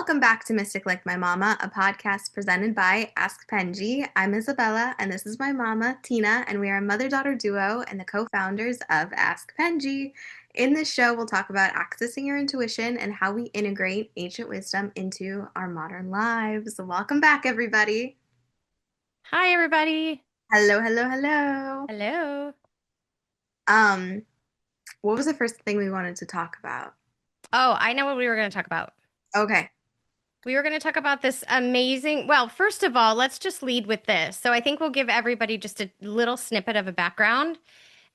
Welcome back to Mystic Like My Mama, a podcast presented by Ask Penjie. I'm Isabella, and this is my mama, Tina, and we are a mother-daughter duo and the co-founders of Ask Penjie. In this show, we'll talk about accessing your intuition and how we integrate ancient wisdom into our modern lives. So welcome back, everybody. Hi, everybody. Hello, hello, hello. Hello. Um, what was the first thing we wanted to talk about? Oh, I know what we were going to talk about. Okay. We were going to talk about this amazing. Well, first of all, let's just lead with this. So I think we'll give everybody just a little snippet of a background.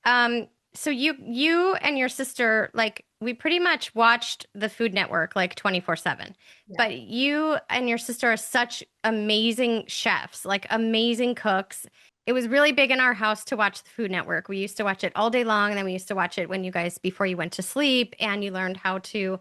So you and your sister, like, we pretty much watched the Food Network like 24/7. Yeah. But you and your sister are such amazing chefs, like amazing cooks. It was really big in our house to watch the Food Network. We used to watch it all day long, and then we used to watch it when you guys before you went to sleep, and you learned how to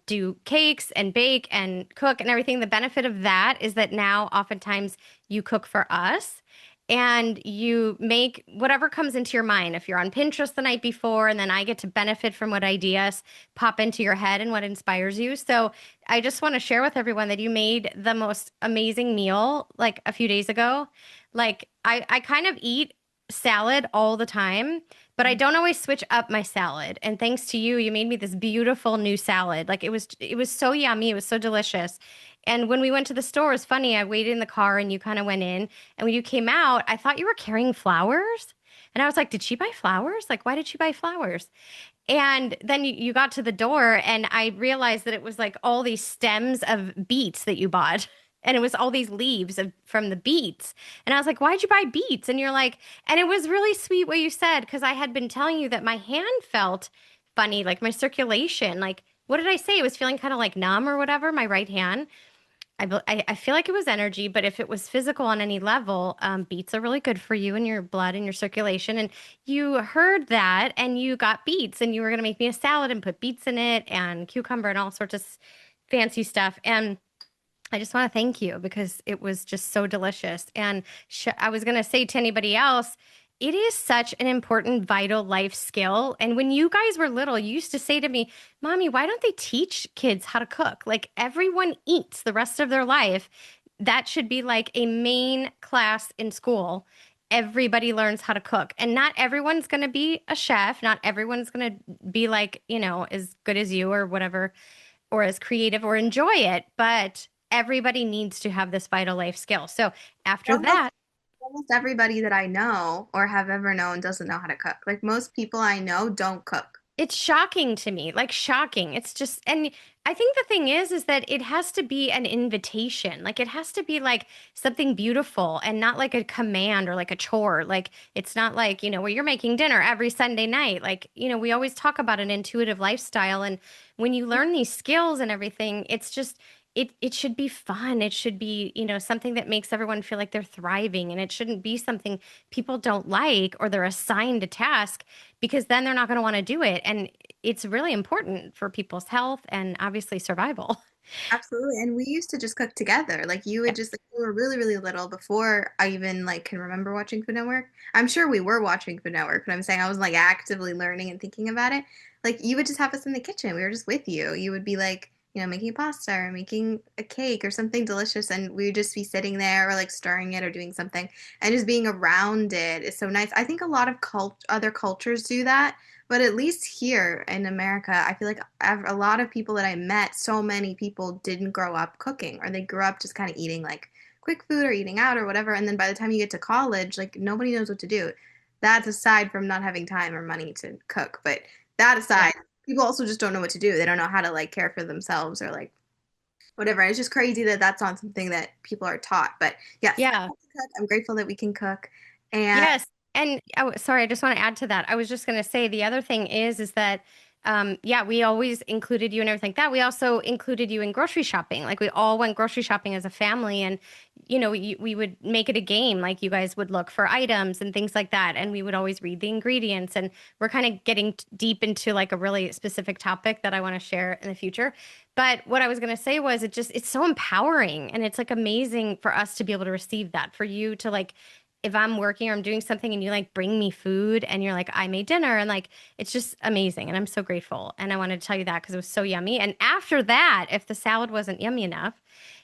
do cakes and bake and cook and everything. The benefit of that is that now oftentimes you cook for us and you make whatever comes into your mind. If you're on Pinterest the night before, and then I get to benefit from what ideas pop into your head and what inspires you. So I just want to share with everyone that you made the most amazing meal like a few days ago. Like I kind of eat salad all the time, but I don't always switch up my salad. And thanks to you, you made me this beautiful new salad. Like it was so yummy. It was so delicious. And when we went to the store, it was funny. I waited in the car and you kind of went in. And when you came out, I thought you were carrying flowers. And I was like, did she buy flowers? Like, why did she buy flowers? And then you got to the door and I realized that it was like all these stems of beets that you bought. And it was all these leaves from the beets. And I was like, why'd you buy beets? And you're like, and it was really sweet what you said, because I had been telling you that my hand felt funny, like my circulation. Like, what did I say? It was feeling kind of like numb or whatever, my right hand. I feel like it was energy, but if it was physical on any level, beets are really good for you and your blood and your circulation. And you heard that and you got beets and you were going to make me a salad and put beets in it and cucumber and all sorts of fancy stuff. And I just want to thank you because it was just so delicious. And I was going to say to anybody else, it is such an important, vital life skill. And when you guys were little, you used to say to me, Mommy, why don't they teach kids how to cook? Like everyone eats the rest of their life. That should be like a main class in school. Everybody learns how to cook. And not everyone's going to be a chef. Not everyone's going to be like, as good as you or whatever, or as creative or enjoy it. But everybody needs to have this vital life skill. So after Almost, that, almost everybody that I know or have ever known doesn't know how to cook. Like most people I know don't cook. it's shocking to me, like shocking. It's just, and I think the thing is that it has to be an invitation. Like it has to be like something beautiful and not like a command or like a chore. Like it's not like, where you're making dinner every Sunday night. Like, we always talk about an intuitive lifestyle. And when you learn these skills and everything, it's just, it should be fun. It should be, something that makes everyone feel like they're thriving. And it shouldn't be something people don't like or they're assigned a task because then they're not going to want to do it. And it's really important for people's health and obviously survival. Absolutely. And we used to just cook together. Like you would Yeah. just like we were really, really little before I even like can remember watching Food Network. I'm sure we were watching Food Network, but I'm saying I was like actively learning and thinking about it. Like you would just have us in the kitchen. We were just with you. You would be like, making a pasta or making a cake or something delicious and we would just be sitting there or like stirring it or doing something and just being around it is so nice. I think a lot of other cultures do that. But at least here in America, I feel like a lot of people that I met, so many people didn't grow up cooking, or they grew up just kind of eating like quick food or eating out or whatever. And then by the time you get to college, like nobody knows what to do. That's aside from not having time or money to cook. But that Yeah. aside, people also just don't know what to do. They don't know how to like care for themselves or like whatever. It's just crazy that that's not something that people are taught. But yes, I Yeah. love to cook. I'm grateful that we can cook. And Yes. And sorry, I just want to add to that. I was just going to say the other thing is that, yeah, we always included you and everything like that. We also included you in grocery shopping. Like we all went grocery shopping as a family, and we would make it a game. Like you guys would look for items and things like that, and we would always read the ingredients. And we're kind of getting deep into like a really specific topic that I want to share in the future. But what I was going to say was it's so empowering and it's like amazing for us to be able to receive that, for you to like if I'm working or I'm doing something and you like bring me food and you're like, I made dinner and like it's just amazing. And I'm so grateful. And I wanted to tell you that because it was so yummy. And after that, if the salad wasn't yummy enough,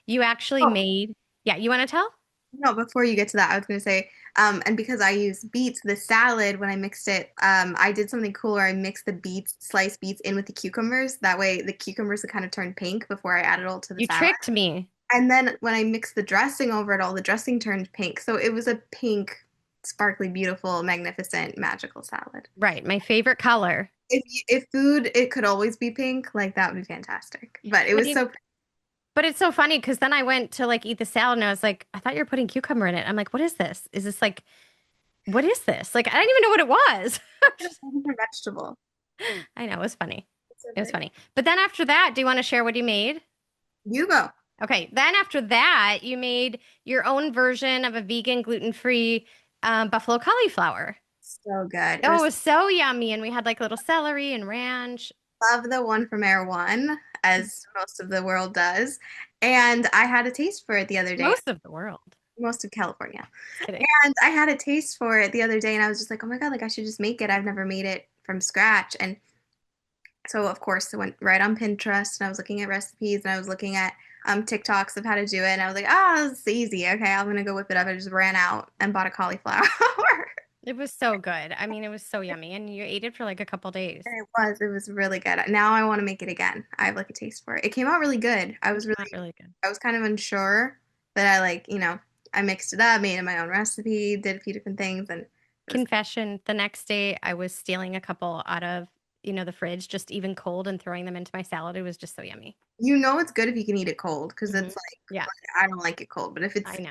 you actually Oh, made, yeah, you want to tell? no, before you get to that, I was going to say, and because I use beets, the salad, when I mixed it, I did something cool where I mixed the beets, sliced beets in with the cucumbers. That way the cucumbers would kind of turn pink before I add it all to the You salad. tricked me. And then when I mixed the dressing over it all, the dressing turned pink. So it was a pink, sparkly, beautiful, magnificent, magical salad. Right. My favorite color. If food, it could always be pink, like that would be fantastic. But it But was you, so pretty. but it's so funny because then I went to like eat the salad and I was like, I thought you were putting cucumber in it. I'm like, what is this? Is this like, what is this? Like, I didn't even know what it was. Just a vegetable. I know, it was funny. It's so It was pretty. funny. But then after that, do you want to share what you made? You go. Okay. Then after that, you made your own version of a vegan, gluten-free buffalo cauliflower. So good. It Oh, it was was so yummy. And we had like little celery and ranch. love the one from Air One, as most of the world does. And I had a taste for it the other day, Most of the world. most of California. Just kidding. And I had a taste for it the other day, and I was just like, oh my God, like I should just make it. I've never made it from scratch. And so, of course, I went right on Pinterest and I was looking at recipes and I was looking at TikToks of how to do it. And I was like, oh, this is easy. Okay, I'm going to go whip it up. I just ran out and bought a cauliflower. It was so good. I mean, it was so yummy. And you ate it for like a couple days. It was really good. Now I want to make it again. I have like a taste for it. It came out really good. It came out really good. I was kind of unsure, but I like, I mixed it up, made it my own recipe, did a few different things, and it was, Confession, the next day I was stealing a couple out of, the fridge, just even cold and throwing them into my salad. It was just so yummy. it's good if you can eat it cold because Hmm. it's Yeah, like I don't like it cold, but if I it's know.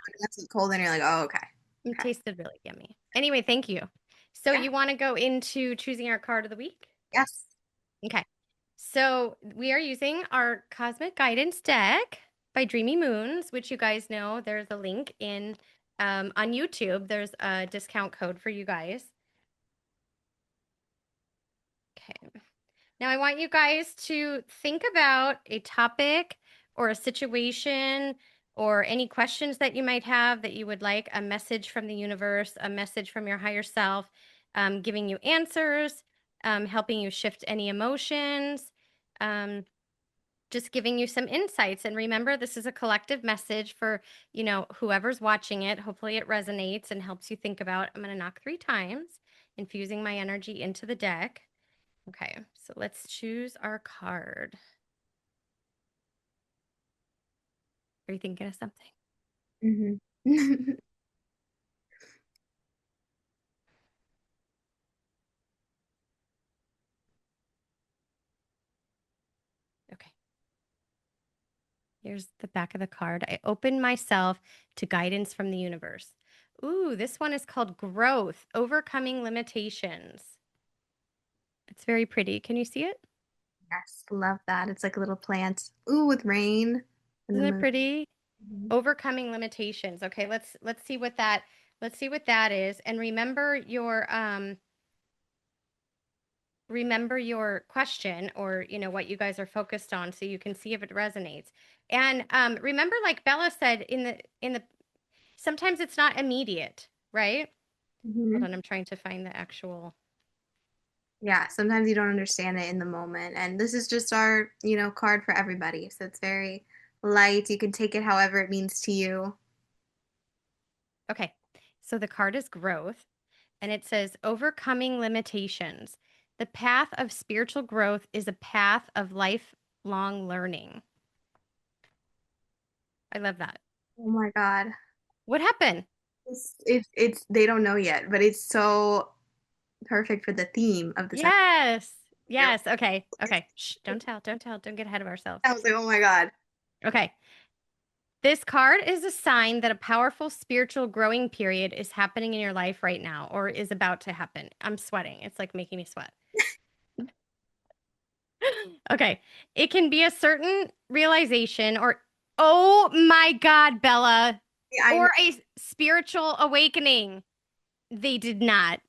cold, then you're like, oh, okay, It okay, tasted really yummy. Anyway, thank you. So yeah, you want to go into choosing our card of the week? yes. Okay. So we are using our Cosmic Guidance deck by Dreamy Moons, which you guys know there's a link in on YouTube. There's a discount code for you guys. Okay. Now I want you guys to think about a topic or a situation or any questions that you might have that you would like a message from the universe, a message from your higher self, giving you answers, helping you shift any emotions. Just giving you some insights. And remember, this is a collective message for, whoever's watching it. Hopefully it resonates and helps you think about. I'm going to knock 3 times, infusing my energy into the deck. Okay, so let's choose our card. Are you thinking of something? Hmm. Okay. Here's the back of the card. I open myself to guidance from the universe. Ooh, this one is called Growth, Overcoming Limitations. It's very pretty. Can you see it? Yes, love that. It's like a little plant. Ooh, with rain and the Isn't it moon. pretty? Mhm. Overcoming limitations. Okay, let's see what that is. And remember your question, or what you guys are focused on, so you can see if it resonates. And remember, like Bella said, in the sometimes it's not immediate, right? Hold Mhm. on, I'm trying to find the actual. Yeah, sometimes you don't understand it in the moment. And this is just our, card for everybody. So it's very light. You can take it however it means to you. Okay, so the card is growth, and it says overcoming limitations. The path of spiritual growth is a path of lifelong learning. I love that. Oh my God. What happened? They don't know yet, but it's so perfect for the theme of this episode. Yes. Yes. Okay. Okay. Shh. Don't tell. Don't tell. Don't get ahead of ourselves. I was like, oh my God. Okay. This card is a sign that a powerful spiritual growing period is happening in your life right now or is about to happen. I'm sweating. It's like making me sweat. Okay. It can be a certain realization or, oh my God, Bella, Yeah, I know. or a spiritual awakening. They did not.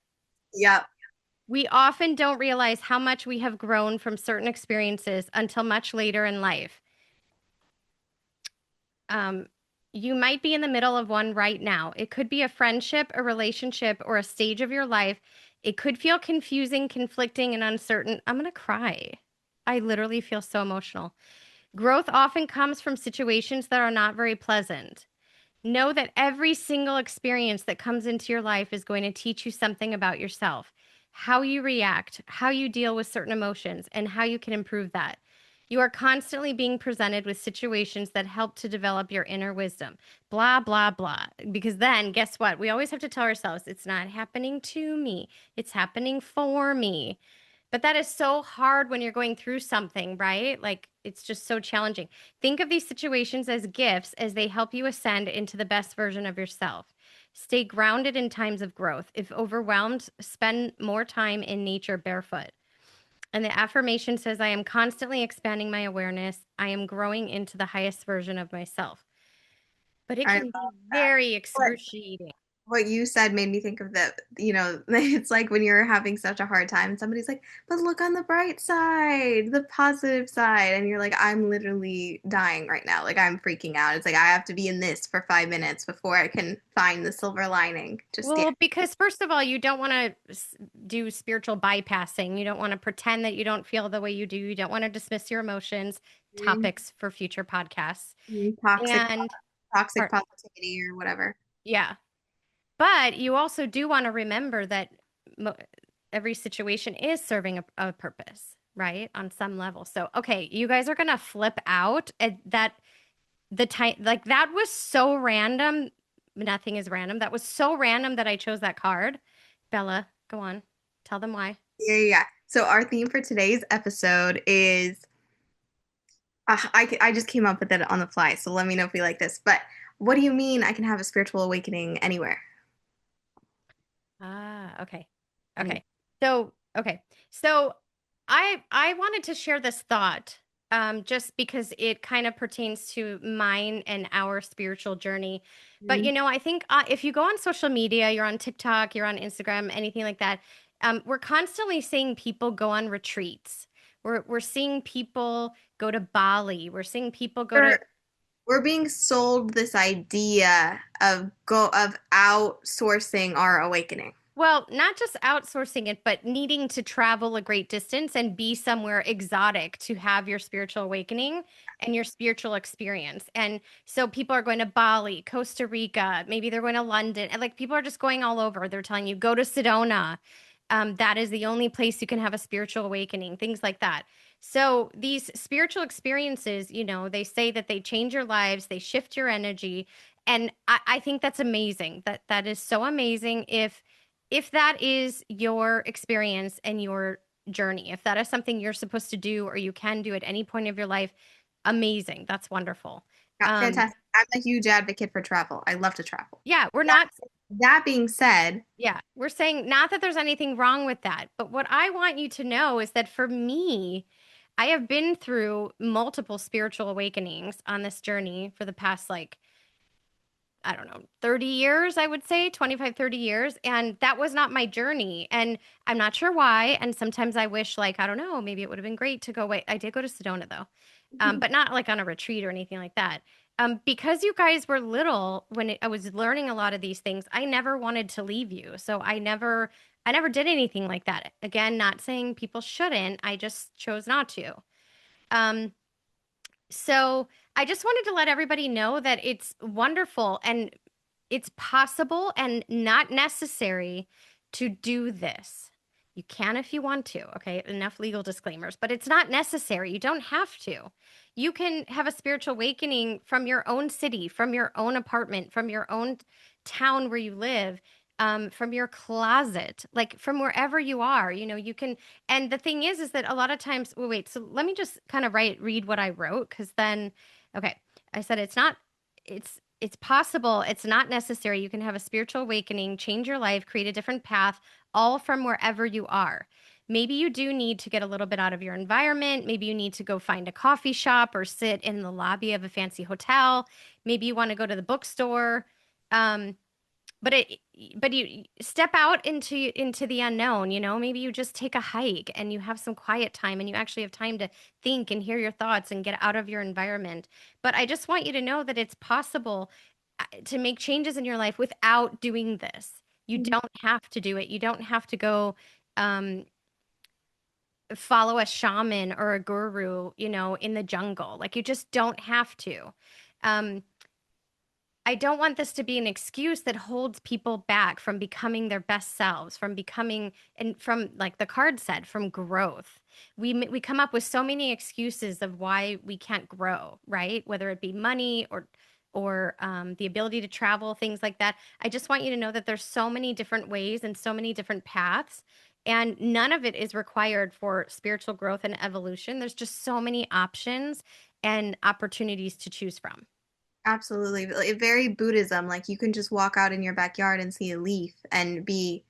Yep. We often don't realize how much we have grown from certain experiences until much later in life. Um, You might be in the middle of one right now. It could be a friendship, a relationship, or a stage of your life. It could feel confusing, conflicting, and uncertain. I'm going to cry. I literally feel so emotional. Growth often comes from situations that are not very pleasant. Know that every single experience that comes into your life is going to teach you something about yourself, how you react, how you deal with certain emotions, and how you can improve that. You are constantly being presented with situations that help to develop your inner wisdom. Blah, blah, blah. Because then, guess what? We always have to tell ourselves it's not happening to me, it's happening for me. But that is so hard when you're going through something, right? Like it's just so challenging. Think of these situations as gifts as they help you ascend into the best version of yourself. Stay grounded in times of growth. If overwhelmed, spend more time in nature barefoot. And the affirmation says, I am constantly expanding my awareness. I am growing into the highest version of myself. But it I can be love that. very But excruciating. what you said made me think of it's like when you're having such a hard time, somebody's like, but look on the bright side, the positive side. And you're like, I'm literally dying right now. Like, I'm freaking out. It's like, I have to be in this for 5 minutes before I can find the silver lining. Just Well, because first of all, you don't want to do spiritual bypassing. You don't want to pretend that you don't feel the way you do. You don't want to dismiss your emotions, scared. topics for future podcasts. Toxic, And toxic part, positivity or whatever. yeah. But you also do want to remember that mo every situation is serving a purpose, right? On some level. So, okay, you guys are gonna flip out at that the time like that was so random. Nothing is random. That was so random that I chose that card. Bella, go on. Tell them why. Yeah. So our theme for today's episode is I just came up with it on the fly, so let me know if you like this. But what do you mean I can have a spiritual awakening anywhere? Ah, okay. Any Okay. Okay. So I wanted to share this thought just because it kind of pertains to mine and our spiritual journey. But Mhm. I think if you go on social media, you're on TikTok, you're on Instagram, anything like that, we're constantly seeing people go on retreats. We're seeing people go to Bali. We're seeing people go we're, to we're being sold this idea of outsourcing our awakening. Well, not just outsourcing it, but needing to travel a great distance and be somewhere exotic to have your spiritual awakening and your spiritual experience. And so people are going to Bali, Costa Rica, maybe they're going to London, and like people are just going all over. They're telling you, go to Sedona. That is the only place you can have a spiritual awakening, things like that. So these spiritual experiences, they say that they change your lives, they shift your energy. And I think that's amazing. That is so amazing if that is your experience and your journey, if that is something you're supposed to do or you can do at any point of your life, amazing. That's wonderful. Yeah, Um, fantastic. I'm a huge advocate for travel. I love to travel. yeah, we're That, not, that being said, yeah, we're saying not that there's anything wrong with that, but what I want you to know is that for me, I have been through multiple spiritual awakenings on this journey for the past like I don't know, 30 years, I would say 25, 30 years. And that was not my journey. And I'm not sure why. And sometimes I wish, like, I don't know, maybe it would have been great to go away. I did go to Sedona though, but not like on a retreat or anything like that. Because you guys were little when I was learning a lot of these things, I never wanted to leave you. So I never did anything like that. Again, not saying people shouldn't. I just chose not to. Um, so I just wanted to let everybody know that it's wonderful and it's possible and not necessary to do this. You can if you want to, okay? Enough legal disclaimers, but it's not necessary. You don't have to. You can have a spiritual awakening from your own city, from your own apartment, from your own town where you live, from your closet, like from wherever you are. You can. And the thing is that a lot of times, well, wait, so let me just kind of read what I wrote because then, okay, I said it's not, it's possible. It's not necessary. You can have a spiritual awakening, change your life, create a different path, all from wherever you are. Maybe you do need to get a little bit out of your environment. Maybe you need to go find a coffee shop or sit in the lobby of a fancy hotel. Maybe you want to go to the bookstore. Um, but it but you step out into the unknown, you know, maybe you just take a hike and you have some quiet time and you actually have time to think and hear your thoughts and get out of your environment. But I just want you to know that it's possible to make changes in your life without doing this. You Mhm. don't have to do it. You don't have to go um follow a shaman or a guru, you know, in the jungle. Like you just don't have to. Um, I don't want this to be an excuse that holds people back from becoming their best selves, from becoming, and from, like the card said, from growth. We come up with so many excuses of why we can't grow, right? Whether it be money or the ability to travel, things like that. I just want you to know that there's so many different ways and so many different paths, and none of it is required for spiritual growth and evolution. There's just so many options and opportunities to choose from. Absolutely. Very Buddhism. Like you can just walk out in your backyard and see a leaf and be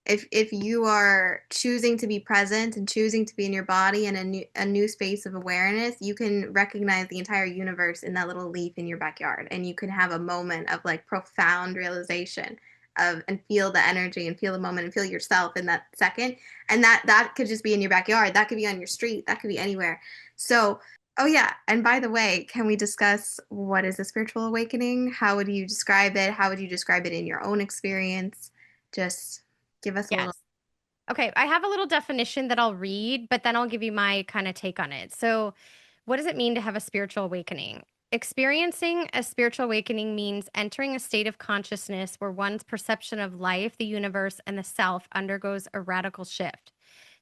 if you are choosing to be present and choosing to be in your body in a new space of awareness, you can recognize the entire universe in that little leaf in your backyard, and you can have a moment of like profound realization of and feel the energy and feel the moment and feel yourself in that second. And that could just be in your backyard, that could be on your street, that could be anywhere. So, oh yeah, and by the way, can we discuss what is a spiritual awakening? How would you describe it? How would you describe it in your own experience? Just give us a little. Yes. Okay, I have a little definition that I'll read, but then I'll give you my kind of take on it. So, what does it mean to have a spiritual awakening? Experiencing a spiritual awakening means entering a state of consciousness where one's perception of life, the universe, and the self undergoes a radical shift.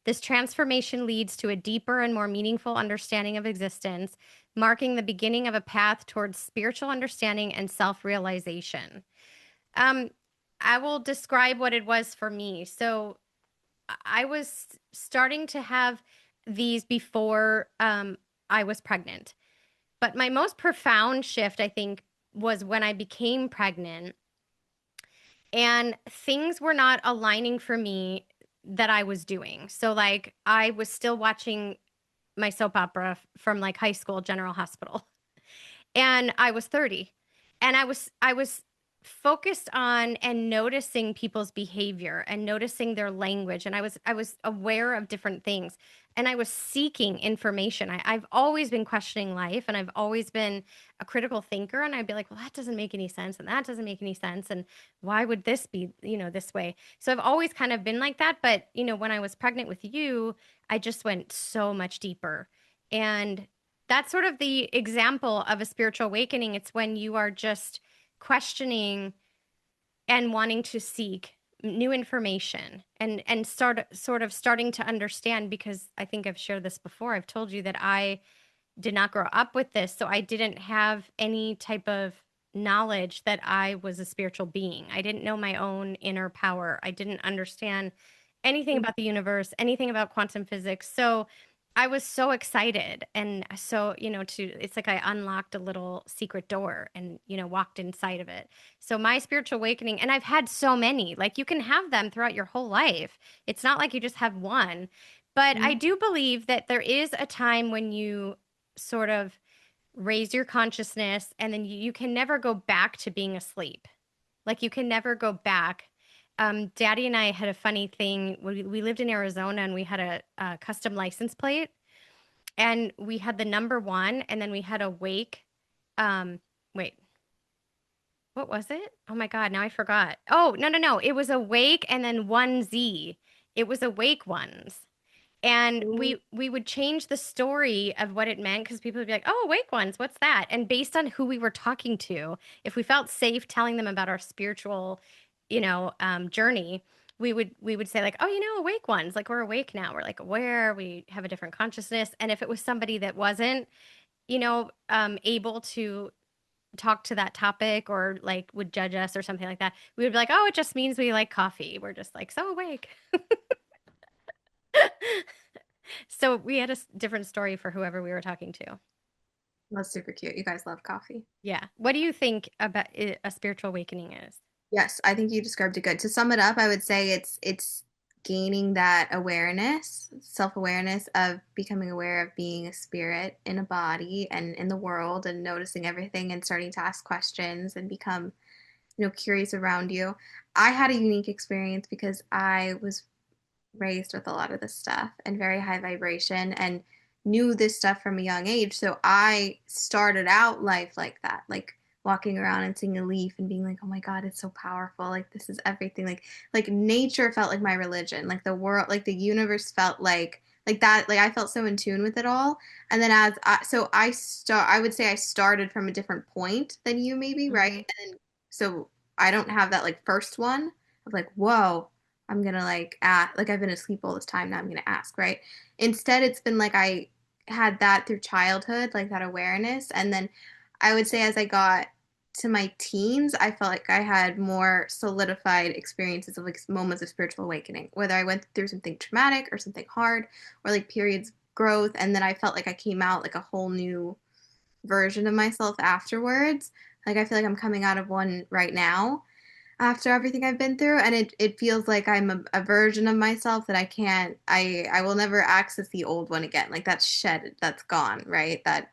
This transformation leads to a deeper and more meaningful understanding of existence, marking the beginning of a path towards spiritual understanding and self realization. Um, I will describe what it was for me. So, I was starting to have these before I was pregnant. But my most profound shift, I think, was when I became pregnant and things were not aligning for me that I was doing. So, like, I was still watching my soap opera from like high school, General Hospital, and I was 30, and I was focused on and noticing people's behavior and noticing their language, and I was aware of different things, and I was seeking information. I've always been questioning life, and I've always been a critical thinker, and I'd be like, well, that doesn't make any sense, and that doesn't make any sense, and why would this be, you know, this way? So I've always kind of been like that. But you know, when I was pregnant with you, I just went so much deeper. And that's sort of the example of a spiritual awakening. It's when you are just questioning and wanting to seek new information and start sort of starting to understand, because I think I've shared this before. I've told you that I did not grow up with this, so I didn't have any type of knowledge that I was a spiritual being. I didn't know my own inner power. I didn't understand anything about the universe, anything about quantum physics. So I was so excited. And so, you know, it's like I unlocked a little secret door and, you know, walked inside of it. So my spiritual awakening, and I've had so many, like you can have them throughout your whole life. It's not like you just have one. But I do believe that there is a time when you sort of raise your consciousness, and then you can never go back to being asleep. Like you can never go back. Daddy and I had a funny thing. We lived in Arizona, and we had a custom license plate, and we had the number one, and then we had a wake. Wait, what was it? Oh my God, now I forgot. Oh, no, no, no. It was a wake and then one Z. It was awake ones. And Mhm. we would change the story of what it meant, because people would be like, "Oh, awake ones, what's that?" And based on who we were talking to, if we felt safe telling them about our spiritual, journey, we would say like, "Oh, you know, awake ones, like we're awake now. We're like aware. We have a different consciousness." And if it was somebody that wasn't, able to talk to that topic, or like would judge us or something like that, we would be like, "Oh, it just means we like coffee. We're just like so awake." So we had a different story for whoever we were talking to. That's super cute. You guys love coffee. Yeah. What do you think about a spiritual awakening is? Yes, I think you described it good. To sum it up, I would say it's gaining that awareness, self-awareness of becoming aware of being a spirit in a body and in the world and noticing everything and starting to ask questions and become curious around you. I had a unique experience because I was raised with a lot of this stuff and very high vibration and knew this stuff from a young age. So I started out life like that, like walking around and seeing a leaf and being like, "Oh my God, it's so powerful. Like this is everything." Like nature felt like my religion. Like the world, like the universe felt like that. Like I felt so in tune with it all. And then I would say I started from a different point than you maybe, right? Hmm. And then so I don't have that like first one of like, "Whoa, I'm gonna like ask, like I've been asleep all this time, now I'm gonna ask," right? Instead, it's been like I had that through childhood, like that awareness. And then I would say as I got to my teens, I felt like I had more solidified experiences of like moments of spiritual awakening, whether I went through something traumatic or something hard or like periods of growth. And then I felt like I came out like a whole new version of myself afterwards. Like I feel like I'm coming out of one right now after everything I've been through, and it feels like I'm a version of myself that I will never access the old one again. Like that's shed, that's gone, right? That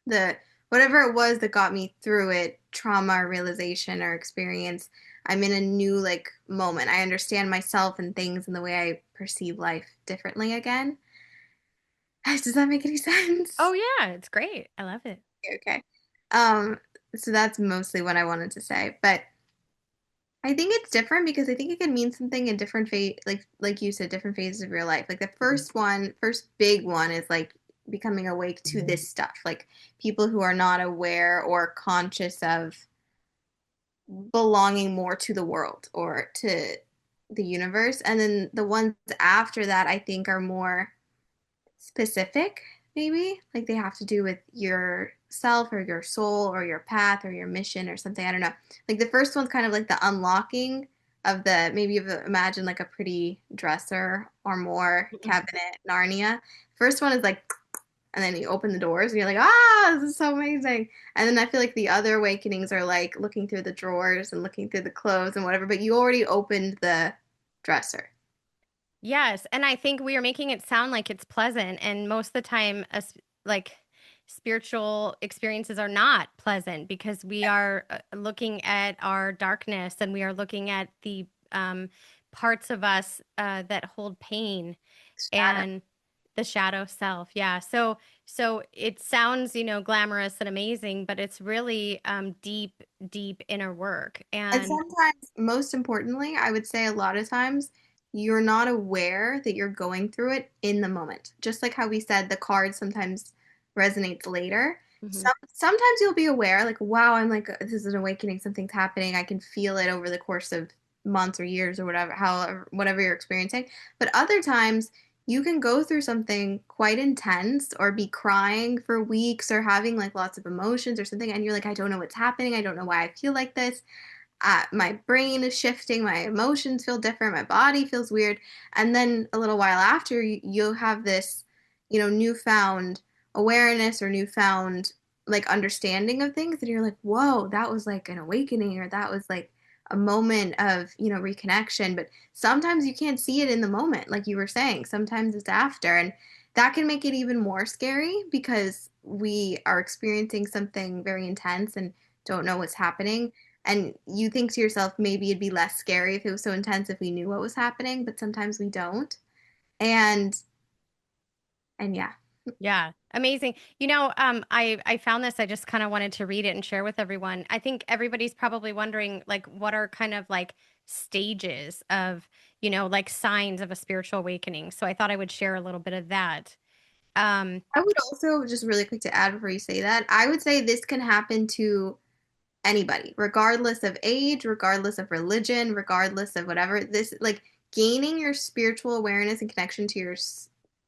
the whatever it was that got me through it, trauma or realization or experience, I'm in a new like moment. I understand myself and things and the way I perceive life differently again. Does that make any sense? Oh yeah, it's great. I love it. Okay. Um, so that's mostly what I wanted to say. But I think it's different because I think it can mean something in different phase, like you said, different phases of your life. Like the first one, first big one is like becoming awake to this stuff. Like people who are not aware or conscious of belonging more to the world or to the universe. And then the ones after that, I think, are more specific, maybe. Like they have to do with yourself or your soul or your path or your mission or something. I don't know. Like the first one's kind of like the unlocking of the maybe you've imagined like a pretty dresser or more cabinet Narnia. First one is like and then you open the doors and you're like, ah, this is so amazing. And then I feel like the other awakenings are like looking through the drawers and looking through the clothes and whatever, but you already opened the dresser. Yes, and I think we are making it sound like it's pleasant, and most of the time, like spiritual experiences are not pleasant because we are looking at our darkness and we are looking at the parts of us that hold pain Shadow. and the shadow self. Yeah, so it sounds, glamorous and amazing, but it's really deep, deep inner work. And And sometimes, most importantly, I would say a lot of times you're not aware that you're going through it in the moment. Just like how we said the card sometimes resonates later. Mhm. Sometimes you'll be aware, like, wow, I'm like, this is an awakening, something's happening. I can feel it over the course of months or years or whatever, however, whatever you're experiencing. But other times, you can go through something quite intense or be crying for weeks or having like lots of emotions or something, and you're like, I don't know what's happening. I don't know why I feel like this. My brain is shifting, my emotions feel different, my body feels weird. And then a little while after, you'll have this, newfound awareness or newfound like understanding of things. And you're like, whoa, that was like an awakening or that was like a moment of, reconnection. But sometimes you can't see it in the moment, like you were saying. Sometimes it's after. And that can make it even more scary because we are experiencing something very intense and don't know what's happening, and you think to yourself, maybe it'd be less scary if it was so intense if we knew what was happening, but sometimes we don't. And and yeah. Yeah, amazing. I found this. I just kind of wanted to read it and share with everyone. I think everybody's probably wondering, like, what are kind of like stages of, like signs of a spiritual awakening. So I thought I would share a little bit of that. Um, I would also just really quick to add before you say that, I would say this can happen to anybody, regardless of age, regardless of religion, regardless of whatever. This like gaining your spiritual awareness and connection to your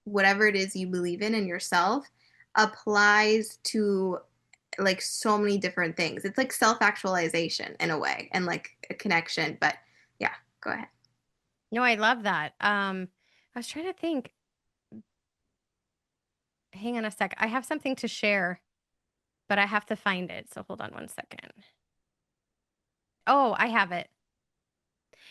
whatever it is you believe in yourself applies to like so many different things. It's like self-actualization in a way and like a connection. But yeah, go ahead. no, I love that. I was trying to think. Hang on a sec. I have something to share, but I have to find it. So hold on one second. Oh, I have it.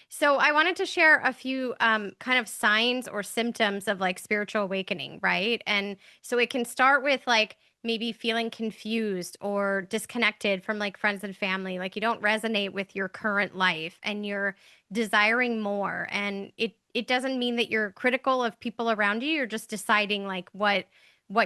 So I wanted to share a few kind of signs or symptoms of like spiritual awakening, right? And so it can start with like maybe feeling confused or disconnected from like friends and family, like you don't resonate with your current life and you're desiring more. And it doesn't mean that you're critical of people around you. You're just deciding like what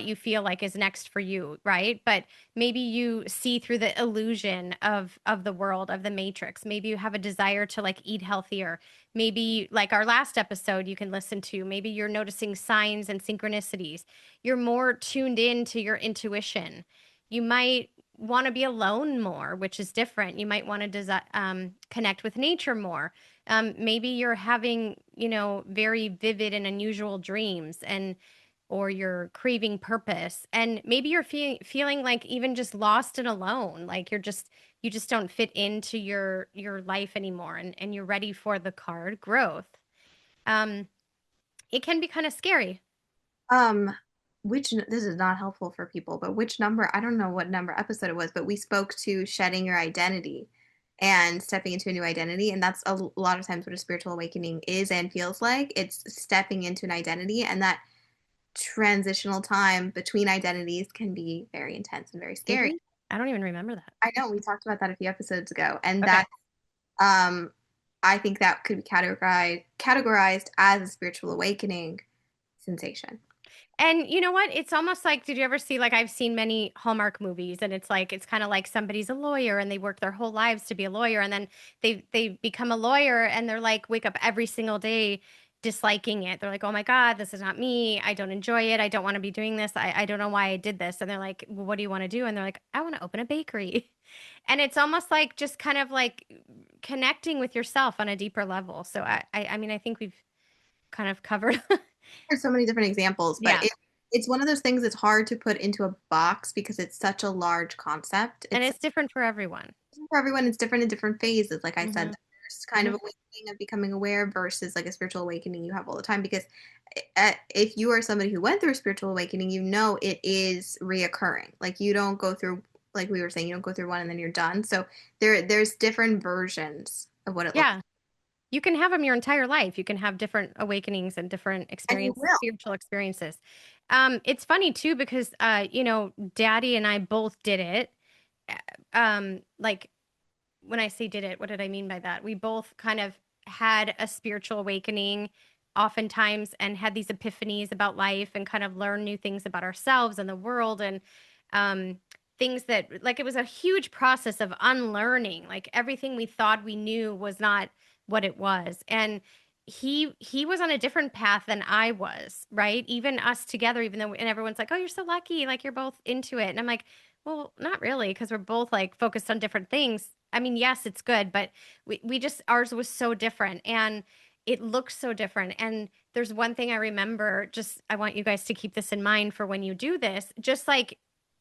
you feel like is next for you, right? But maybe you see through the illusion of the world, of the matrix. Maybe you have a desire to like eat healthier. Maybe like our last episode you can listen to, maybe you're noticing signs and synchronicities. You're more tuned in to your intuition. You might want to be alone more, which is different. You might want to connect with nature more. Maybe you're having, very vivid and unusual dreams, and or you're craving purpose, and maybe you're feeling like even just lost and alone, like you just don't fit into your life anymore, and you're ready for the card growth. um it can be kind of scary. Um, this is not helpful for people, but which number, I don't know what number episode it was, but we spoke to shedding your identity and stepping into a new identity. And that's a lot of times what a spiritual awakening is and feels like. It's stepping into an identity, and that transitional time between identities can be very intense and very Did scary. we? I don't even remember that. I know we talked about that a few episodes ago, and Okay. that um I think that could be categorized as a spiritual awakening sensation. And you know what? It's almost like, did you ever see, like, I've seen many Hallmark movies, and it's like, it's kind of like somebody's a lawyer and they work their whole lives to be a lawyer. And then they become a lawyer and they're like, wake up every single day disliking it. They're like, oh my God, this is not me. I don't enjoy it. I don't want to be doing this. I don't know why I did this. And they're like, well, what do you want to do? And they're like, I want to open a bakery. And it's almost like just kind of like connecting with yourself on a deeper level. So I mean, I think we've kind of covered. There's so many different examples, but Yeah. it's one of those things that's hard to put into a box because it's such a large concept. And It's it's different for everyone. for everyone, it's different in different phases. Like I said, Hmm. the first kind of awakening of becoming aware versus like a spiritual awakening you have all the time. Because if you are somebody who went through a spiritual awakening, you know it is reoccurring. Like you don't go through, like we were saying, you don't go through one and then you're done. So there's different versions of what it looks Yeah. You can have them your entire life. You can have different awakenings and different like. And you experience, will. spiritual experiences. It's funny too because Daddy and I both did it. Like when I say did it, what did I mean by that? We both kind of had a spiritual awakening oftentimes and had these epiphanies about life and kind of learn new things about ourselves and the world, and um, things that, like, it was a huge process of unlearning. Like everything we thought we knew was not what it was. And he was on a different path than I was, right? Even us together, even though, and everyone's like, oh, you're so lucky, like you're both into it. And I'm like, well, not really, because we're both like focused on different things. I mean, yes, it's good, but we just, ours was so different and it looks so different. And there's one thing I remember, just, I want you guys to keep this in mind for when you do this. Just like,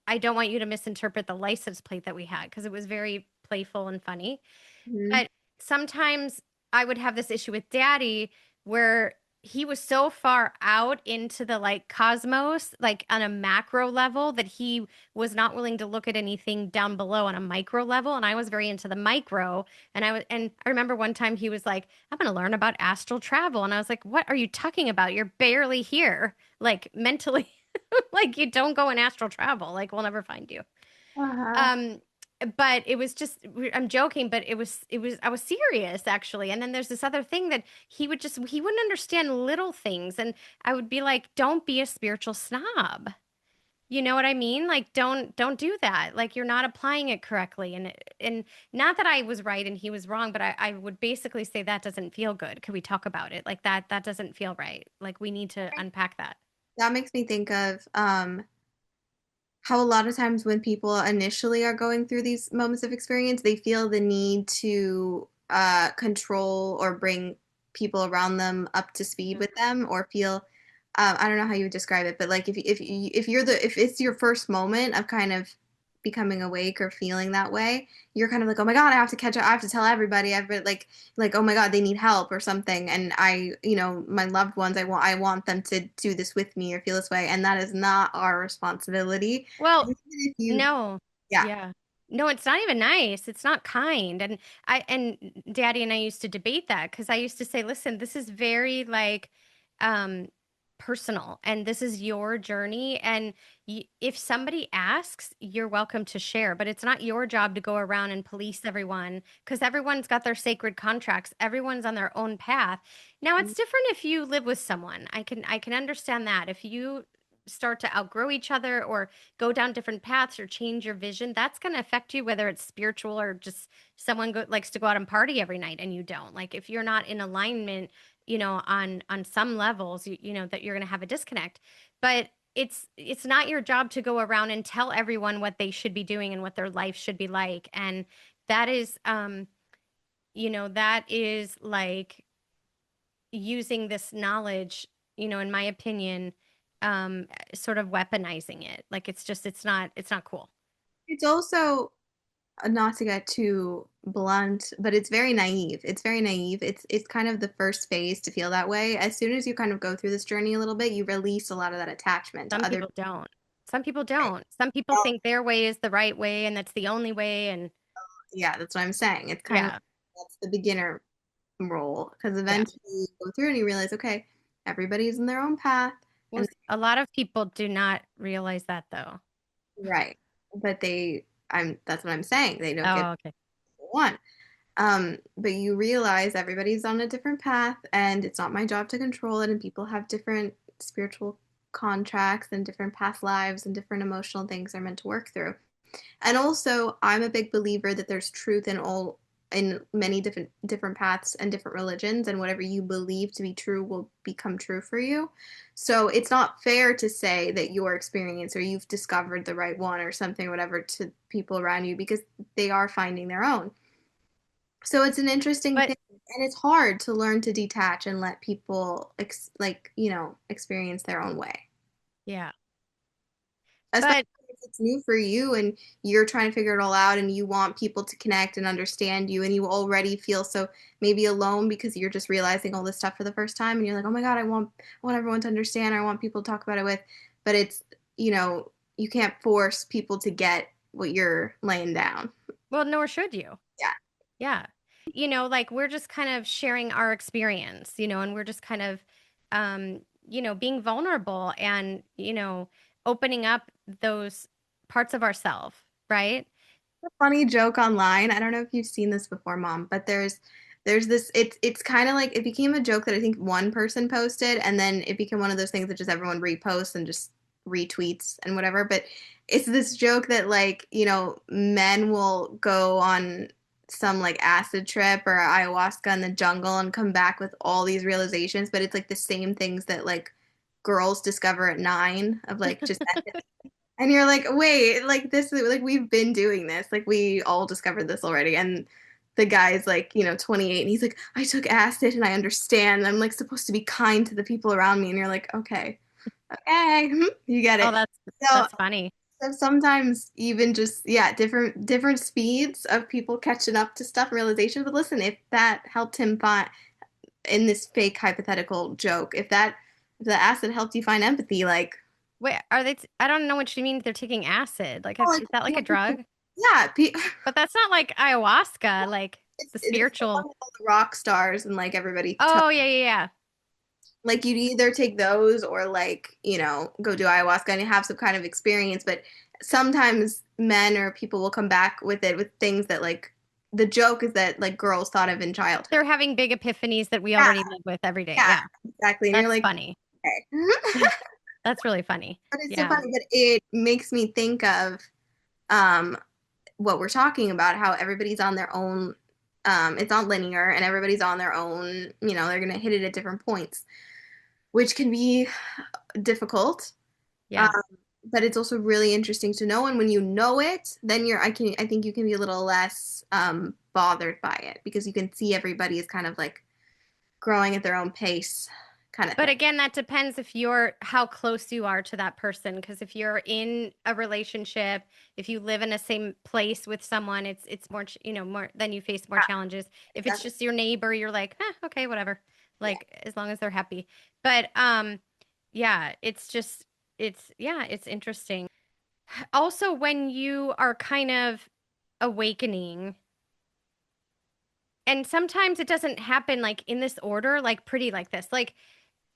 I don't want you to misinterpret the license plate that we had because it was very playful and funny. Mhm. But sometimes I would have this issue with Daddy where he was so far out into the like cosmos, like on a macro level, that he was not willing to look at anything down below on a micro level. And I was very into the micro. And I remember one time he was like, I'm going to learn about astral travel. And I was like, what are you talking about? You're barely here, like mentally. Like you don't go in astral travel, like we'll never find you. Uh-huh. um but it was just, I'm joking, but it was I was serious actually. And then there's this other thing that he wouldn't understand little things, and I would be like, don't be a spiritual snob. You know what I mean? Like don't do that. Like you're not applying it correctly. And not that I was right and he was wrong, but I would basically say that doesn't feel good. Could we talk about it? Like that doesn't feel right. Like we need to unpack that. That makes me think of how a lot of times when people initially are going through these moments of experience, they feel the need to control or bring people around them up to speed with them, or feel I don't know how you would describe it, but like if it's your first moment of kind of becoming awake or feeling that way, you're kind of like, oh my God, I have to catch up, I have to tell everybody, like oh my God, they need help or something, and my loved ones, I want them to do this with me or feel this way, and that is not our responsibility. Well, And even if you, no. yeah. Yeah. No, it's not even nice. It's not kind. And Daddy and I used to debate that because I used to say, listen, this is very like, um personal and this is your journey. And if somebody asks, you're welcome to share, but it's not your job to go around and police everyone because everyone's got their sacred contracts. Everyone's on their own path. Now it's different if you live with someone. I can understand that. If you start to outgrow each other or go down different paths or change your vision, that's going to affect you, whether it's spiritual or just someone likes to go out and party every night and you don't. Like if you're not in alignment, on some levels, that you're going to have a disconnect. But it's not your job to go around and tell everyone what they should be doing and what their life should be like. And that is that is like using this knowledge, in my opinion, sort of weaponizing it. Like it's not cool. It's also, not to get too blunt, but it's very naive. It's very naive. It's kind of the first phase to feel that way. As soon as you kind of go through this journey a little bit, you release a lot of that attachment to Some other people don't. Some people don't. Some people people. think their way is the right way and that's the only way. And Yeah, that's what I'm saying. It's kind of, yeah, that's the beginner role, because yeah. eventually you go through and you realize, okay, everybody's in their own path, Well, and a lot of people do not realize that though. right, but that's what I'm saying. They don't get Oh, okay. what they want. But you realize everybody's on a different path, and it's not my job to control it. And people have different spiritual contracts and different past lives and different emotional things they're meant to work through. And also, I'm a big believer that there's truth in many different paths and different religions, and whatever you believe to be true will become true for you. So it's not fair to say that your experience or you've discovered the right one or something, or whatever, to people around you, because they are finding their own. So it's an interesting But thing, and it's hard to learn to detach and let people experience their own way, yeah. especially But if it's new for you and you're trying to figure it all out, and you want people to connect and understand you, and you already feel so maybe alone because you're just realizing all this stuff for the first time, and you're like, oh my God, I want everyone to understand. I want people to talk about it with, but it's, you can't force people to get what you're laying down. well, nor should you. Yeah. Yeah. Like we're just kind of sharing our experience, and we're just kind of being vulnerable and, opening up those parts of ourselves, right? Funny joke online. I don't know if you've seen this before, Mom, but there's this, it's kind of like, it became a joke that I think one person posted, and then it became one of those things that just everyone reposts and just retweets and whatever. But it's this joke that, like, men will go on some like acid trip or ayahuasca in the jungle and come back with all these realizations, but it's like the same things that like girls discover at 9 of like just, and you're like, wait, like this is like we've been doing this. Like we all discovered this already. And the guy's like, 28, and he's like, I took acid and I understand. I'm like supposed to be kind to the people around me. And you're like, okay, okay, you get Oh, it. So, that's funny. so sometimes even just, yeah, different speeds of people catching up to stuff and realization. But listen, if that helped him find, in this fake hypothetical joke, if the acid helped you find empathy, like, Wait, are they I don't know what you mean they're taking acid. Like oh, is that like a drug? yeah, But that's not like ayahuasca, like the this is the one spiritual. with all the rock stars and like everybody Oh, yeah, yeah, yeah. like you'd either take those or like, go do ayahuasca and have some kind of experience. But sometimes men or people will come back with it with things that, like, the joke is that like girls thought of in childhood. They're having big epiphanies that we Yeah, already live with every day. yeah, Yeah. exactly. And you're That's like, funny. okay. That's really funny. But it's so Yeah. funny, but it makes me think of um what we're talking about, how everybody's on their own, it's not linear, and everybody's on their own, they're gonna hit it at different points, which can be difficult. Um, Yeah. but it's also really interesting to know. And when you know it, then I think you can be a little less bothered by it, because you can see everybody is kind of like growing at their own pace, kind of But thing. again, that depends if you're how close you are to that person. Because if you're in a relationship, if you live in the same place with someone, it's more, more then you face more Yeah, challenges. If it's exactly. just your neighbor, you're like, okay, whatever. Yeah. Like as long as they're happy. But yeah, it's interesting. Also, when you are kind of awakening, and sometimes it doesn't happen like in this order, like pretty like this. Like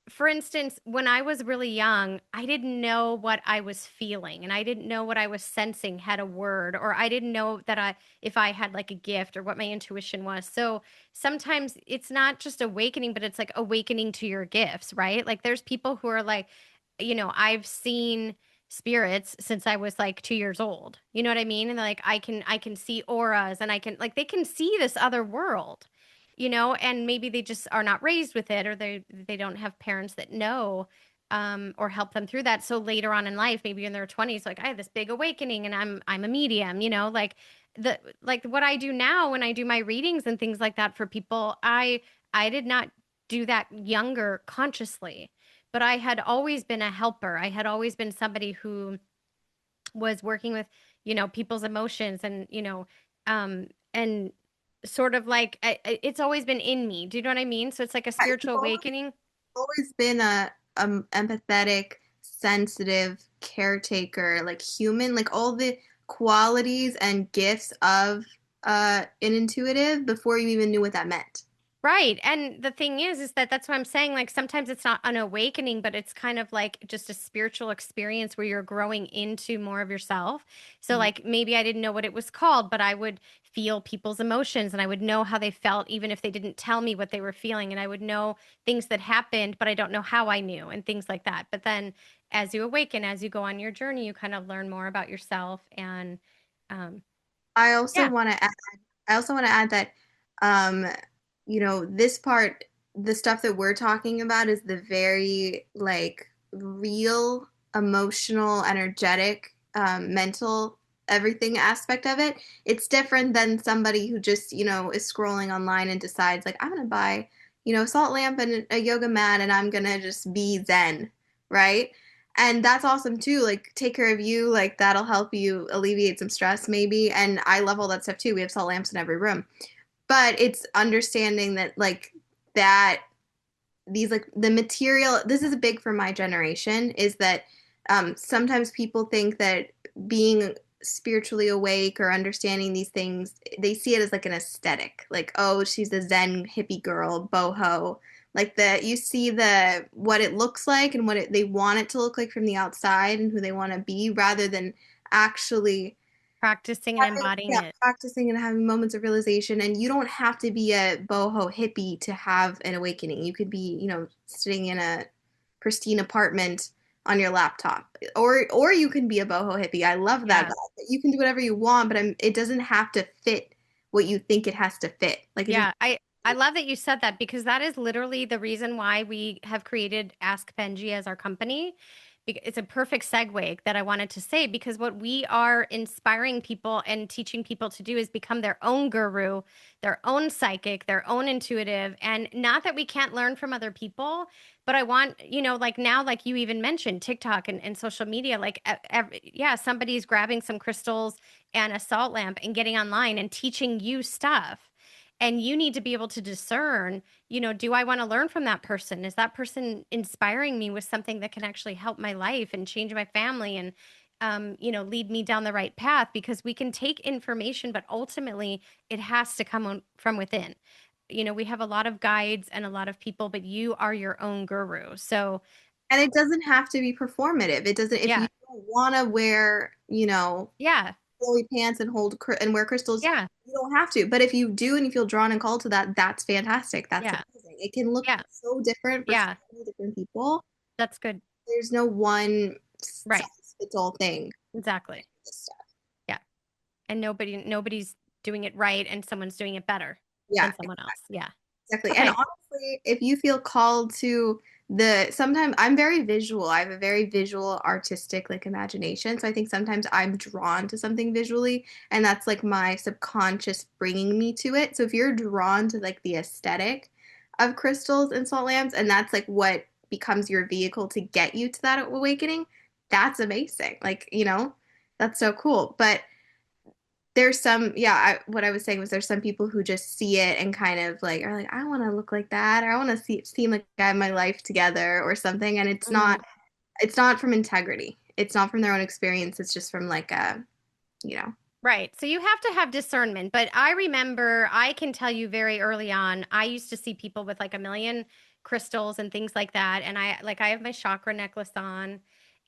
for instance, when I was really young, I didn't know what I was feeling and I didn't know what I was sensing had a word, or I didn't know that if I had like a gift or what my intuition was. So sometimes it's not just awakening, but it's like awakening to your gifts, right? Like there's people who are like, I've seen spirits since I was like 2 years old. You know what I mean? And like I can see auras and I can like they can see this other world, and maybe they just are not raised with it, or they don't have parents that know, or help them through that. So later on in life, maybe in their 20s, like I had this big awakening and I'm a medium, like what I do now when I do my readings and things like that for people, I did not do that younger consciously, but I had always been a helper. I had always been somebody who was working with, people's emotions and sort of like it's always been in me. Do you know what I mean? So it's like a You've spiritual awakening. always been a empathetic, sensitive caretaker, like human, like all the qualities and gifts of an intuitive before you even knew what that meant. Right. And the thing is that that's what I'm saying. Like sometimes it's not an awakening, but it's kind of like just a spiritual experience where you're growing into more of yourself. So, like, maybe I didn't know what it was called, but I would feel people's emotions and I would know how they felt, even if they didn't tell me what they were feeling. And I would know things that happened, but I don't know how I knew and things like that. But then as you awaken, as you go on your journey, you kind of learn more about yourself. And um, I also yeah, want to add, I also want to add that, um, this part, the stuff that we're talking about is the very like real, emotional, energetic, mental, everything aspect of it. It's different than somebody who just, is scrolling online and decides like, I'm gonna buy, a salt lamp and a yoga mat and I'm gonna just be Zen, right? And that's awesome too. Like, take care of you. Like, that'll help you alleviate some stress, maybe. And I love all that stuff too. We have salt lamps in every room. But it's understanding that, like, that these, like, the material, this is big for my generation, is that sometimes people think that being spiritually awake or understanding these things, they see it as like an aesthetic. Like, oh, she's a Zen hippie girl, boho, like that you see the what it looks like and they want it to look like from the outside and who they want to be rather than actually practicing and embodying it. practicing and having moments of realization. And you don't have to be a boho hippie to have an awakening. You could be, sitting in a pristine apartment on your laptop, or you can be a boho hippie. I love that. Yeah. You can do whatever you want, but it doesn't have to fit what you think it has to fit. Like it just Yeah, I love that you said that because that is literally the reason why we have created Ask Penjie as our company. It's a perfect segue that I wanted to say because what we are inspiring people and teaching people to do is become their own guru, their own psychic, their own intuitive. And not that we can't learn from other people, but I want, like now, like you even mentioned TikTok and social media, like, yeah, somebody's grabbing some crystals and a salt lamp and getting online and teaching you stuff. And you need to be able to discern, do I want to learn from that person? Is that person inspiring me with something that can actually help my life and change my family and, lead me down the right path? Because we can take information, but ultimately it has to come from within. We have a lot of guides and a lot of people, but you are your own guru. So, and it doesn't have to be performative. It doesn't if you yeah, don't want to wear, yeah, flowy pants and and wear crystals. yeah, You don't have to, but if you do and you feel drawn and called to that, that's fantastic. That's yeah, amazing. It can look yeah, so different for so yeah. many different people. That's good. There's no one Right. size fits all thing. Exactly. Yeah. And nobody's doing it right and someone's doing it better Yeah, than someone else. Yeah. exactly. And Okay. honestly, if you feel called to sometimes I'm very visual. I have a very visual, artistic like imagination. So I think sometimes I'm drawn to something visually, and that's like my subconscious bringing me to it. So if you're drawn to like the aesthetic of crystals and salt lamps, and that's like what becomes your vehicle to get you to that awakening, that's amazing. Like, that's so cool. But there's some what I was saying was there's some people who just see it and kind of like are like I want to look like that or I want to seem like I have my life together or something, and Mhm. it's not from integrity, it's not from their own experience, it's just from like a you know Right. So you have to have discernment. But I remember, I can tell you very early on, I used to see people with like a million crystals and things like that. And I have my chakra necklace on,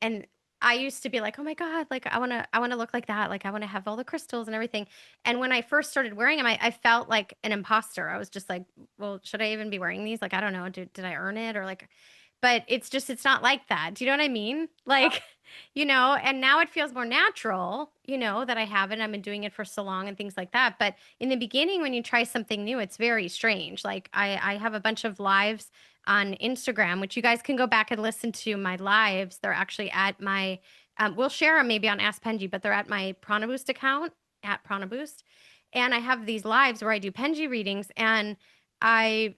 and I used to be like, oh my God, like I want to look like that. Like I want to have all the crystals and everything. And when I first started wearing them, I felt like an imposter. I was just like, well, should I even be wearing these? Like, I don't know. Did I earn it? Or like, but it's not like that. Do you know what I mean? Like, and now it feels more natural, that I have it. I've been doing it for so long and things like that. But in the beginning, when you try something new, it's very strange. Like I have a bunch of lives on Instagram, which you guys can go back and listen to my lives. They're actually at my, we'll share them maybe on Ask Penjie, but they're at my Prana Boost account at Prana Boost. And I have these lives where I do Penjie readings, and I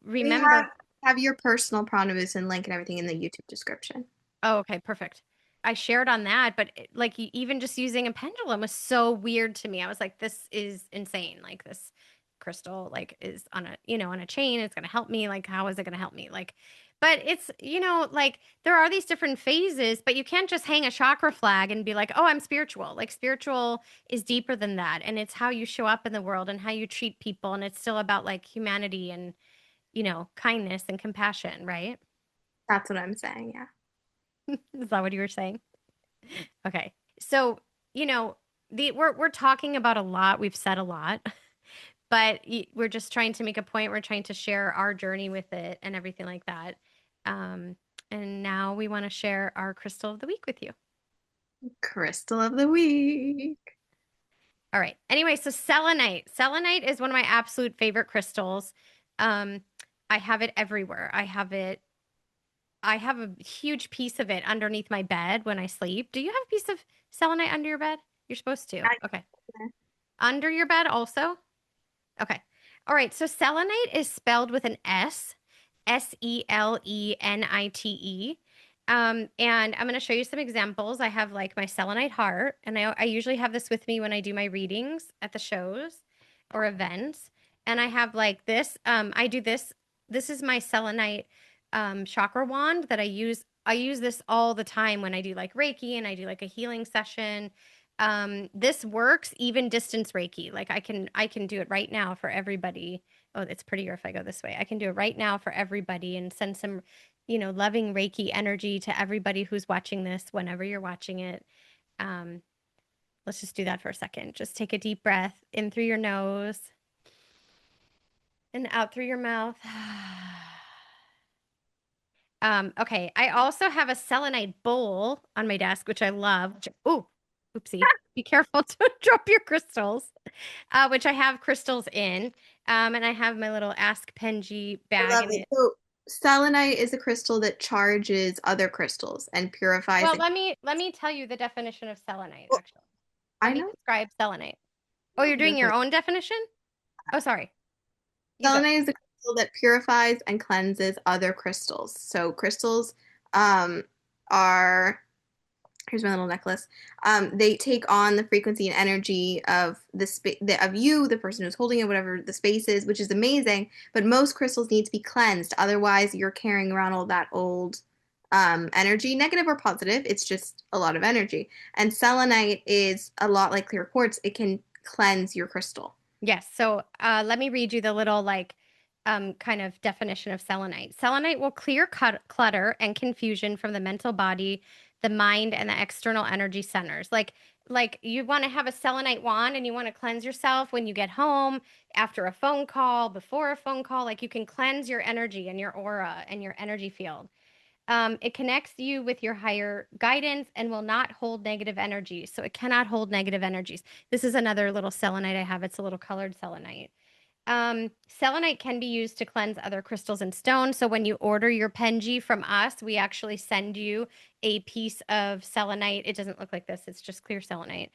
We remember. have your personal Pronovus and link and everything in the YouTube description. Oh, okay, perfect. I shared on that, but like even just using a pendulum was so weird to me. I was like, this is insane. Like this crystal like is on a chain. It's going to help me. Like how is it going to help me? Like but it's, like there are these different phases, but you can't just hang a chakra flag and be like, "Oh, I'm spiritual." Like spiritual is deeper than that, and it's how you show up in the world and how you treat people, and it's still about like humanity and, kindness and compassion, right? That's what I'm saying. Yeah. Is that what you were saying? Okay. So, you know, we're talking about a lot. We've said a lot, but we're just trying to make a point. We're trying to share our journey with it and everything like that. Um, and now we want to share our crystal of the week with you. Crystal of the week. All right. Anyway, so selenite. Selenite is one of my absolute favorite crystals. Um, I have it everywhere. I have a huge piece of it underneath my bed when I sleep. Do you have a piece of selenite under your bed? You're supposed to. Okay. Under your bed also? Okay. All right. So selenite is spelled with an S, Selenite. And I'm going to show you some examples. I have like my selenite heart, and I usually have this with me when I do my readings at the shows or events. And I have like this. I do this. This is my selenite chakra wand that I use. I use this all the time when I do like Reiki and I do like a healing session. This works even distance Reiki. Like I can do it right now for everybody. Oh, it's prettier if I go this way. I can do it right now for everybody and send some, loving Reiki energy to everybody who's watching this whenever you're watching it. Um, let's just do that for a second. Just take a deep breath in through your nose and out through your mouth. Okay. I also have a selenite bowl on my desk, which I love. Oh, oopsie. Be careful to drop your crystals, which I have crystals in. And I have my little Ask Penjie I bag love in it. it. So selenite is a crystal that charges other crystals and purifies Well, it. let me tell you the definition of selenite, Well, actually. Let I me know. describe selenite. Oh, you're doing your own definition? Oh, sorry. You go. Selenite is a crystal that purifies and cleanses other crystals. So crystals um, are here's my little necklace. They take on the frequency and energy of of you, the person who's holding it, whatever the space is, which is amazing. But most crystals need to be cleansed, otherwise you're carrying around all that old energy, negative or positive. It's just a lot of energy. And selenite is a lot like clear quartz. It can cleanse your crystal. Yes. So let me read you the little like kind of definition of selenite. Selenite will clear clutter and confusion from the mental body, the mind, and the external energy centers. Like you want to have a selenite wand and you want to cleanse yourself when you get home, after a phone call, before a phone call. Like you can cleanse your energy and your aura and your energy field. It connects you with your higher guidance and will not hold negative energies. So it cannot hold negative energies. This is another little selenite I have. It's a little colored selenite. Selenite can be used to cleanse other crystals and stones. So when you order your Penjie from us, we actually send you a piece of selenite. It doesn't look like this. It's just clear selenite,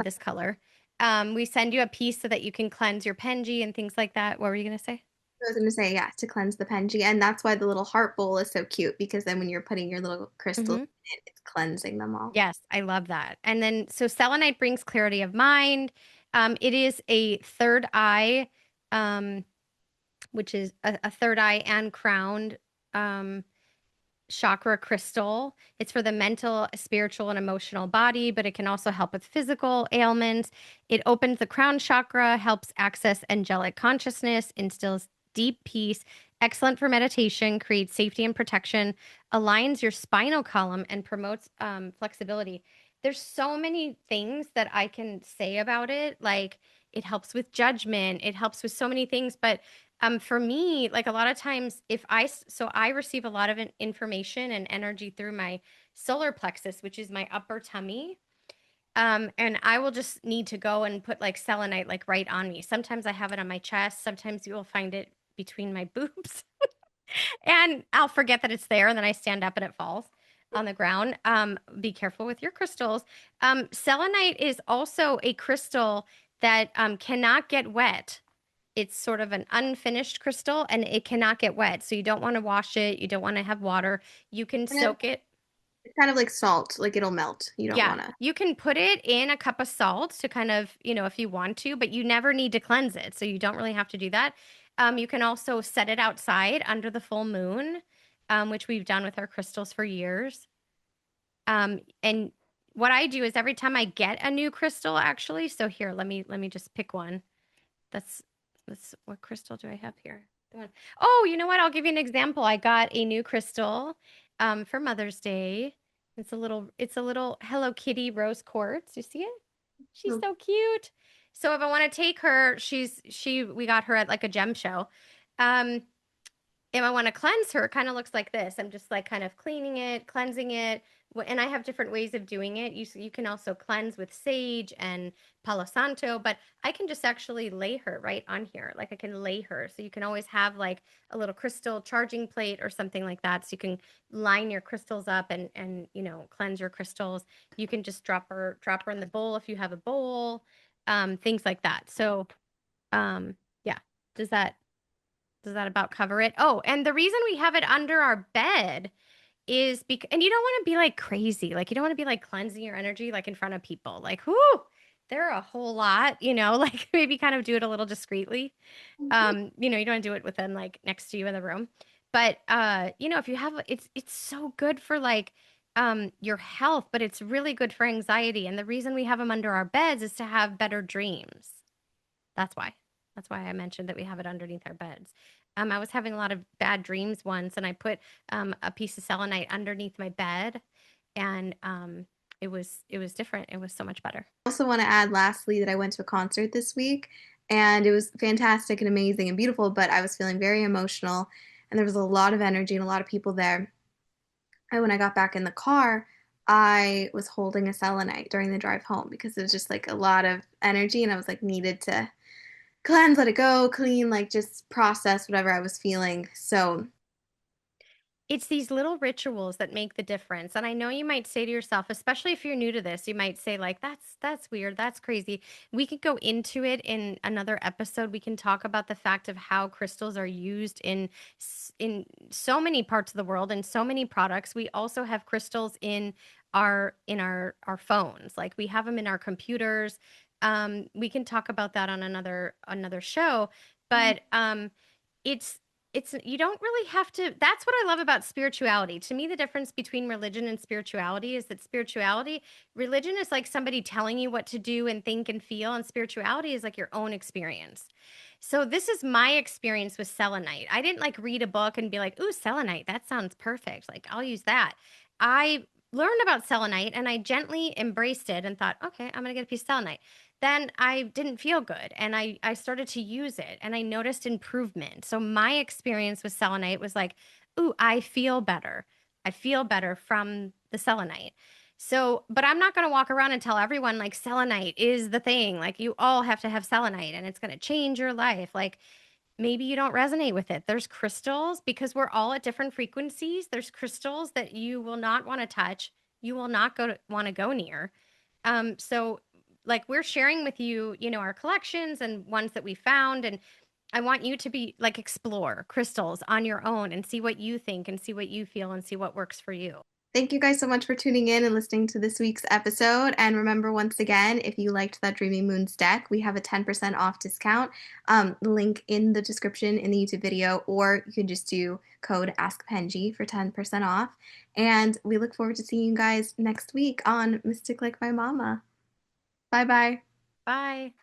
this color. We send you a piece so that you can cleanse your Penjie and things like that. What were you going to say? I was going to say, yeah, to cleanse the Penji. And that's why the little heart bowl is so cute because then when you're putting your little crystals Mm-hmm. in it, it's cleansing them all. Yes, I love that. And then, so selenite brings clarity of mind. It is a third eye, um, which is a third eye and crowned um, chakra crystal. It's for the mental, spiritual, and emotional body, but it can also help with physical ailments. It opens the crown chakra, helps access angelic consciousness, instills deep peace, excellent for meditation, creates safety and protection, aligns your spinal column, and promotes flexibility. There's so many things that I can say about it. Like it helps with judgment, it helps with so many things. But for me, like a lot of times, so I receive a lot of information and energy through my solar plexus, which is my upper tummy. And I will just need to go and put like selenite like right on me. Sometimes I have it on my chest. Sometimes you will find it between my boobs. And I'll forget that it's there, and then I stand up and it falls on the ground. Be careful with your crystals. Selenite is also a crystal that cannot get wet. It's sort of an unfinished crystal and it cannot get wet. So you don't want to wash it. You don't want to have water. You can And soak it. it's kind of like salt, like it'll melt. You don't Yeah, want to. you can put it in a cup of salt to kind of, if you want to, but you never need to cleanse it. So you don't really have to do that. You can also set it outside under the full moon, which we've done with our crystals for years. And what I do is every time I get a new crystal, actually, so here, let me just pick one. That's that's what crystal do I have here? The one. Oh, you know what? I'll give you an example. I got a new crystal for Mother's Day. It's a little Hello Kitty rose quartz. You see it? She's so cute. So if I want to take her, we got her at like a gem show. Um, if I want to cleanse her, it kind of looks like this. I'm just like kind of cleaning it, cleansing it. And I have different ways of doing it. You can also cleanse with sage and Palo Santo, but I can just actually lay her right on here. Like I can lay her. So you can always have like a little crystal charging plate or something like that. So you can line your crystals up and cleanse your crystals. You can just drop her in the bowl if you have a bowl, things like that. So yeah. Does that does that about cover it? Oh, and the reason we have it under our bed is because, and you don't want to be like crazy. Like, you don't want to be like cleansing your energy like in front of people. Like, whoo, they're a whole lot, like maybe kind of do it a little discreetly. You don't want to do it within like next to you in the room. But if you have it's so good for like your health, but it's really good for anxiety. And the reason we have them under our beds is to have better dreams. That's why. That's why I mentioned that we have it underneath our beds. I was having a lot of bad dreams once, and I put a piece of selenite underneath my bed, and it was different. It was so much better. I also want to add lastly that I went to a concert this week and it was fantastic and amazing and beautiful, but I was feeling very emotional and there was a lot of energy and a lot of people there. And when I got back in the car, I was holding a selenite during the drive home because it was just like a lot of energy and I was like needed to cleanse, let it go, clean, like just process whatever I was feeling. So It's these little rituals that make the difference. And I know you might say to yourself, especially if you're new to this, you might say like that's weird, that's crazy. We could go into it in another episode. We can talk about the fact of how crystals are used in so many parts of the world and so many products. We also have crystals in our phones. Like we have them in our computers. We can talk about that on another show, but it's you don't really have to. That's what I love about spirituality. To me, the difference between religion and spirituality is that religion is like somebody telling you what to do and think and feel, and spirituality is like your own experience. So this is my experience with selenite. I didn't like read a book and be like, "Ooh, selenite, that sounds perfect. Like I'll use that." I learned about selenite and I gently embraced it and thought, "Okay, I'm going to get a piece of selenite." Then I didn't feel good and I started to use it and I noticed improvement. So my experience with selenite was like, ooh, I feel better. I feel better from the selenite. So, but I'm not going to walk around and tell everyone like selenite is the thing. Like you all have to have selenite and it's going to change your life. Like maybe you don't resonate with it. There's crystals because we're all at different frequencies. There's crystals that you will not want to touch. You will not want to go near. So like we're sharing with you, our collections and ones that we found. And I want you to be like explore crystals on your own and see what you think and see what you feel and see what works for you. thank you guys so much for tuning in and listening to this week's episode. And remember, once again, if you liked that Dreaming Moons deck, we have a 10% off discount. Link in the description in the YouTube video, or you can just do code Ask Penjie for 10% off. And we look forward to seeing you guys next week on Mystic Like My Mama. Bye bye. Bye.